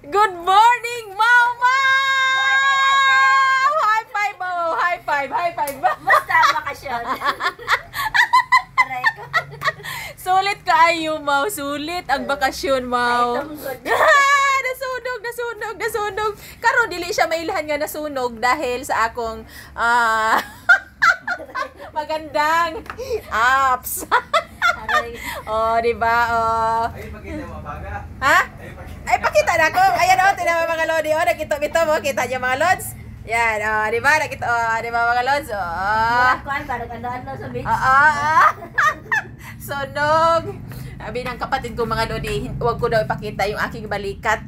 Good morning, Mama! High five, oh! High five, high five! Basta bakasyon. Aray ko. Sulit kaayo, Mau. Sulit ang bakasyon, Mau. Ay, tungkol. Nasunog. Karon dili siya mailahan nga nasunog dahil sa akong magandang apps. Aray. Oh, di ba? Oh. Ay, pakita mo, baga. Ha? Ay, pakita na ko. Ayan, oh, tingnan mo mga lodi. Oh, nakita mo. Kita niyo mga lods? Yan, oh, di ba? Nakita, oh, di ba mga lods? Oh. Murag kuan, parang ano sa beach. Sunog. Sabi ng kapatid ko mga lodi, huwag ko daw ipakita yung aking balikat.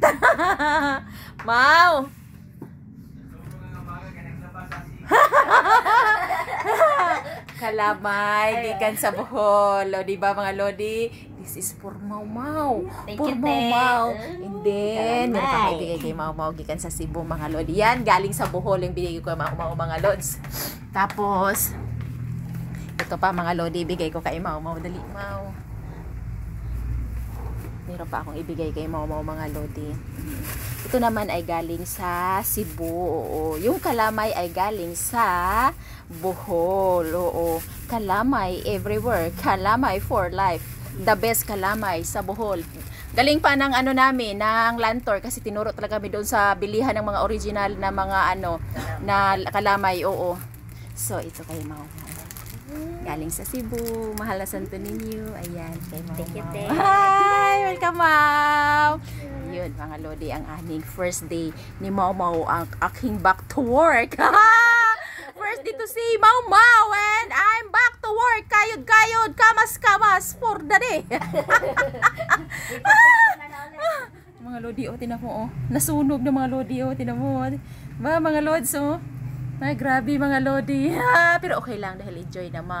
Mau. Kalamay, gikan sa Bohol. O, di ba mga lodi? This is for Mau. Thank For you, te. Mau. And then, meron pa Kalamay. ibigay kay Mau gikan sa Cebu mga lodi. Yan, galing sa Bohol yung binigay ko mga lods. Tapos, ito pa mga lodi, ibigay ko kay Mau. Dali, Mau. Meron pa akong ibigay kay Mau mga lodi. Ito naman ay galing sa Cebu. Oo. Yung kalamay ay galing sa Bohol. Oo. Kalamay everywhere. Kalamay for life. The best kalamay sa Bohol. Galing pa ng ano namin, ng Lantor kasi tinuro talaga kami doon sa bilihan ng mga original na mga ano, na kalamay. Oo. So, ito kay Mau. Galing sa Cebu. Mahal na Santo Niño. Ayan, kay Mau. Thank you, te. Hi! Welcome, Mau! Yun, mga lodi, ang aming first day ni Mau ang aking back to work. First day to see Mau and I'm back to work. Kayod, kamas for the day. Mga lodi, oh, tinan mo, oh. Nasunog na mga lodi, oh, tinan mo. Ba, mga lods, oh. Ay, grabe mga lodi. Pero okay lang dahil enjoy naman.